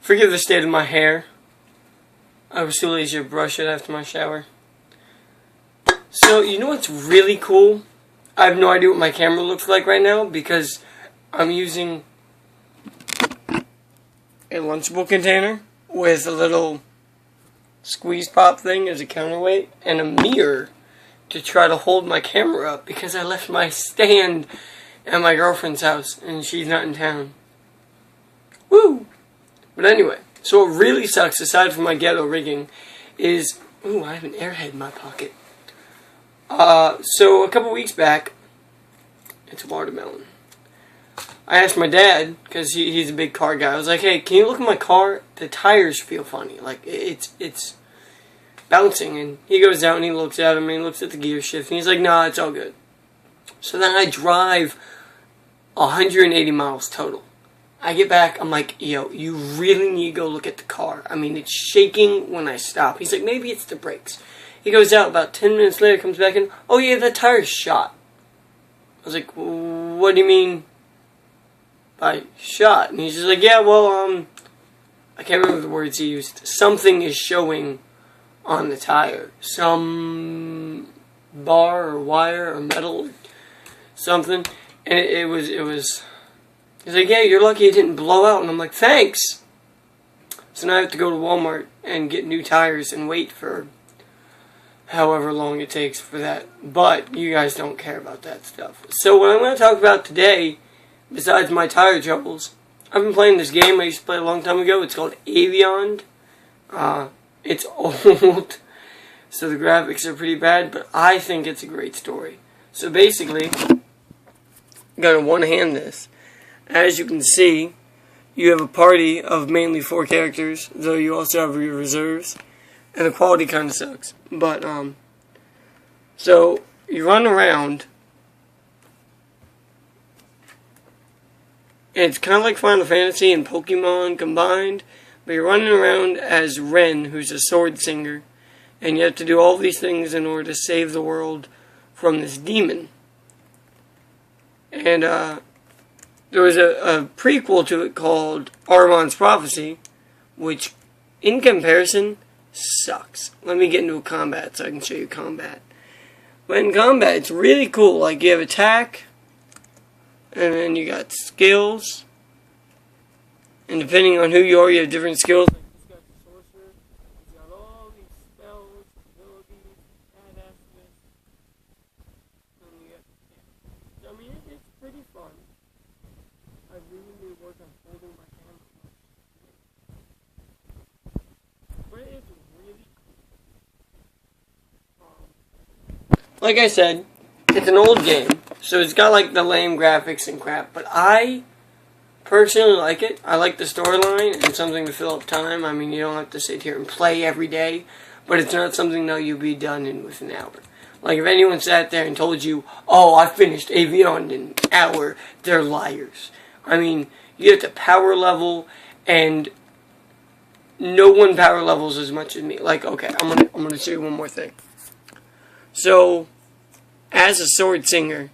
Forgive the state of my hair. I was too lazy to brush it after my shower. So, you know what's really cool? I have no idea what my camera looks like right now because I'm using a Lunchable container with a little squeeze pop thing as a counterweight and a mirror to try to hold my camera up because I left my stand at my girlfriend's house and she's not in town. Woo! But anyway, so what really sucks, aside from my ghetto rigging, is... Ooh, I have an airhead in my pocket. So a couple weeks back, it's watermelon. I asked my dad, because he's a big car guy, I was like, hey, can you look at my car? The tires feel funny. Like, it's bouncing. And he goes out and he looks at them and he looks at the gear shift and he's like, nah, it's all good. So then I drive 180 miles total. I get back, I'm like, yo, you really need to go look at the car. I mean, it's shaking when I stop. He's like, maybe it's the brakes. He goes out, about 10 minutes later, comes back in, oh yeah, the tire's shot. I was like, what do you mean by shot? And he's just like, yeah, well, I can't remember the words he used. Something is showing on the tire. Some bar or wire or metal or something. And it was, he's like, yeah, you're lucky it didn't blow out. And I'm like, thanks. So now I have to go to Walmart and get new tires and wait for however long it takes for that. But you guys don't care about that stuff. So what I'm going to talk about today, besides my tire troubles, I've been playing this game I used to play a long time ago. It's called Avion. It's old, so the graphics are pretty bad, but I think it's a great story. So basically, I'm going to one-hand this. As you can see, you have a party of mainly 4 characters, though you also have your reserves. And the quality kind of sucks. But, so, you run around. And it's kind of like Final Fantasy and Pokemon combined. But you're running around as Ren, who's a sword singer. And you have to do all these things in order to save the world from this demon. And, there was a prequel to it called Rowans Prophecy, which, in comparison, sucks. Let me get into a combat so I can show you combat. But in combat, it's really cool. Like, you have attack, and then you got skills, and depending on who you are, you have different skills. Like, he's got the sorcerer, he's got all these spells, abilities, badassness, and you got, yeah. So, I mean, it's pretty fun. I really need to work on holding my camera. But it's really cool. Like I said, it's an old game, so it's got like the lame graphics and crap, but I personally like it. I like the storyline and something to fill up time. I mean, you don't have to sit here and play every day, but it's not something that you'll be done in with an hour. Like, if anyone sat there and told you, oh, I finished Avion in an hour, they're liars. I mean, you have to power level, and no one power levels as much as me. Like, okay, I'm gonna show you one more thing. So, as a sword singer,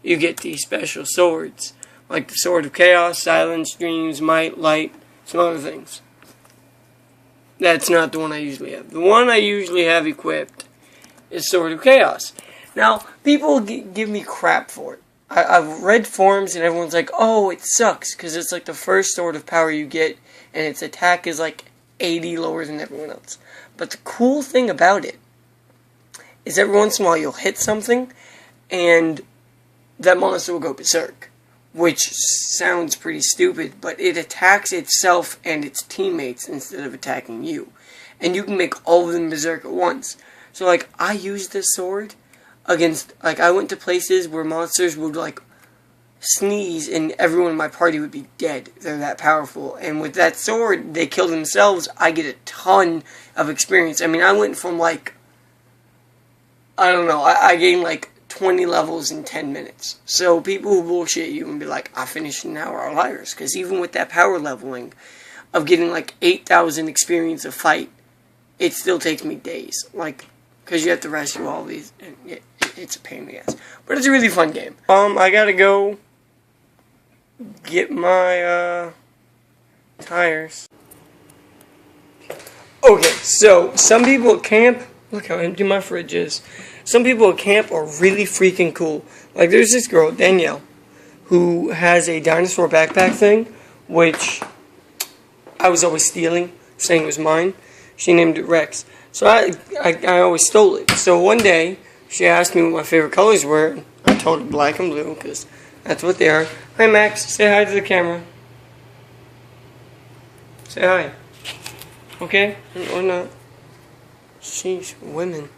you get these special swords, like the Sword of Chaos, Silence, Dreams, Might, Light, some other things. That's not the one I usually have. The one I usually have equipped is Sword of Chaos. Now, people give me crap for it. I've read forums and everyone's like, oh, it sucks, because it's like the first sword of power you get, and its attack is like 80 lower than everyone else. But the cool thing about it is every once in a while you'll hit something, and that monster will go berserk. Which sounds pretty stupid, but it attacks itself and its teammates instead of attacking you. And you can make all of them berserk at once. So, like, I use this sword against, like, I went to places where monsters would, like, sneeze and everyone in my party would be dead. They're that powerful. And with that sword, they kill themselves. I get a ton of experience. I mean, I went from, like, I don't know, I gained, like, 20 levels in 10 minutes. So people who bullshit you and be like, I finished in an hour are liars. Because even with that power leveling of getting, like, 8,000 experience a fight, it still takes me days. Like, because you have to rescue all these, and it's a pain in the ass. But it's a really fun game. I gotta go get my, tires. Okay, so some people at camp, look how empty my fridge is. Some people at camp are really freaking cool. Like there's this girl, Danielle, who has a dinosaur backpack thing, which I was always stealing, saying it was mine. She named it Rex. So I always stole it. So one day, she asked me what my favorite colors were. I told her black and blue, because that's what they are. Hi Max, say hi to the camera. Say hi. Okay? Or not. Sheesh, women.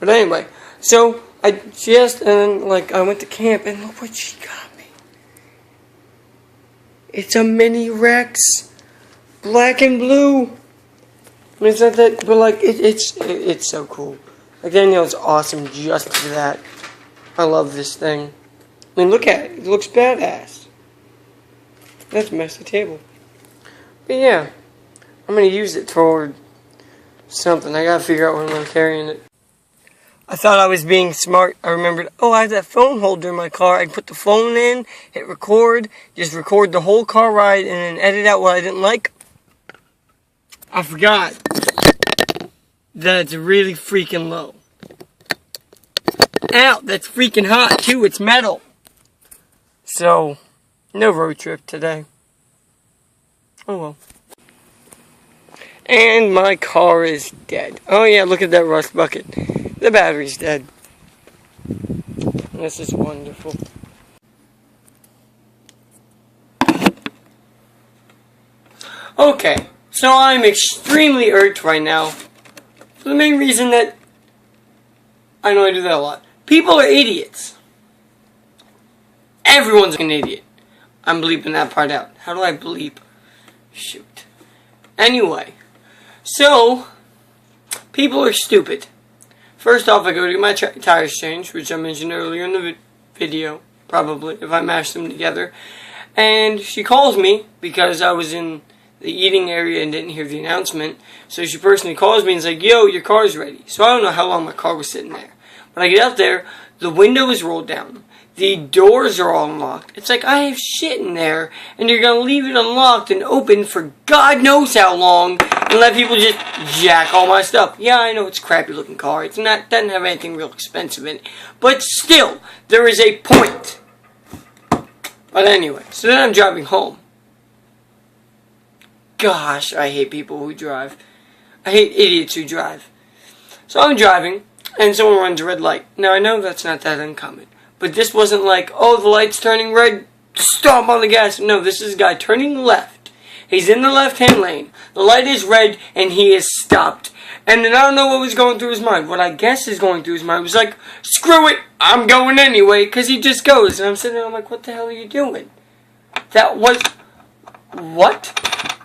But anyway, so she asked, and then I went to camp, and look what she got me. It's a mini Rex, black and blue. I mean, it's not that, but it's so cool. Like Danielle's awesome just for that. I love this thing. I mean, look at it. It looks badass. Let's mess the table. But yeah, I'm gonna use it for something. I gotta figure out when I'm carrying it. I thought I was being smart. I remembered, oh, I have that phone holder in my car. I can put the phone in, hit record, just record the whole car ride, and then edit out what I didn't like. I forgot that it's really freaking low. Ow, that's freaking hot too. It's metal. So, no road trip today. Oh well. And my car is dead. Oh yeah, look at that rust bucket. The battery's dead. This is wonderful. Okay, so I'm extremely irked right now. For the main reason that I know I do that a lot. People are idiots. Everyone's an idiot. I'm bleeping that part out. How do I bleep? Shoot. Anyway, so people are stupid. First off, I go to get my tires changed, which I mentioned earlier in the video, probably, if I mash them together. And she calls me because I was in the eating area and didn't hear the announcement. So she personally calls me and is like, yo, your car's ready. So I don't know how long my car was sitting there. When I get out there, the window is rolled down. The doors are all unlocked. It's like, I have shit in there, and you're going to leave it unlocked and open for God knows how long, and let people just jack all my stuff. Yeah, I know it's a crappy looking car. Doesn't have anything real expensive in it. But still, there is a point. But anyway, so then I'm driving home. Gosh, I hate people who drive. I hate idiots who drive. So I'm driving, and someone runs a red light. Now, I know that's not that uncommon. But this wasn't like, oh, the light's turning red, stomp on the gas. No, this is a guy turning left. He's in the left-hand lane. The light is red, and he is stopped. And then I don't know what was going through his mind. What I guess is going through his mind was like, screw it, I'm going anyway, because he just goes. And I'm sitting there, I'm like, what the hell are you doing? That was... What?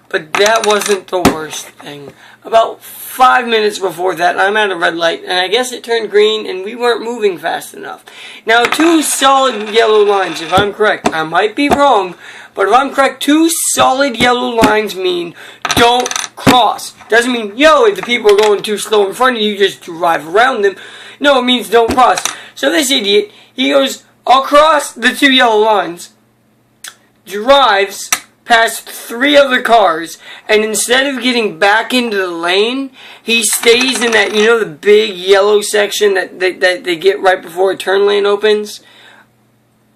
But that wasn't the worst thing. About 5 minutes before that, I'm at a red light, and I guess it turned green, and we weren't moving fast enough. Now, 2 solid yellow lines, if I'm correct. I might be wrong, but if I'm correct, 2 solid yellow lines mean don't cross. Doesn't mean, yo, if the people are going too slow in front of you, just drive around them. No, it means don't cross. So this idiot, he goes across the 2 yellow lines, drives past 3 other cars, and instead of getting back into the lane, he stays in that, you know, the big yellow section that they get right before a turn lane opens.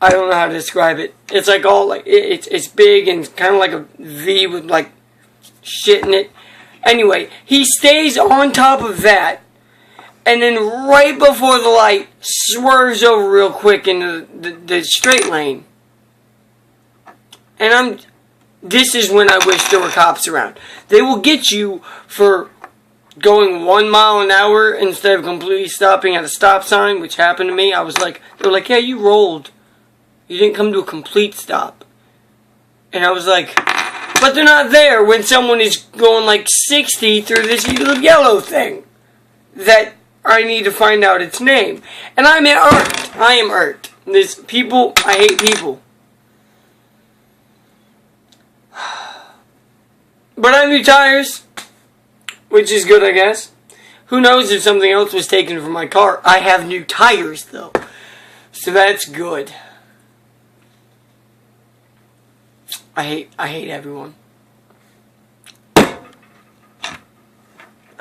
I don't know how to describe it. It's like all like it's big and kind of like a V with like shit in it. Anyway, he stays on top of that, and then right before the light, swerves over real quick into the straight lane. And this is when I wish there were cops around. They will get you for going 1 mile an hour instead of completely stopping at a stop sign, which happened to me. I was like, they were like, yeah, you rolled. You didn't come to a complete stop. And I was like, but they're not there when someone is going like 60 through this little yellow thing that I need to find out its name. And I'm irked. I am irked. There's people, I hate people. But I have new tires, which is good, I guess. Who knows if something else was taken from my car. I have new tires, though. So that's good. I hate everyone.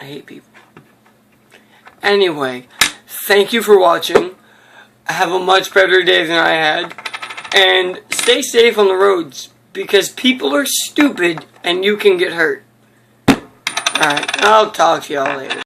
I hate people. Anyway, thank you for watching. Have a much better day than I had. And stay safe on the roads, because people are stupid and you can get hurt. Alright, I'll talk to y'all later.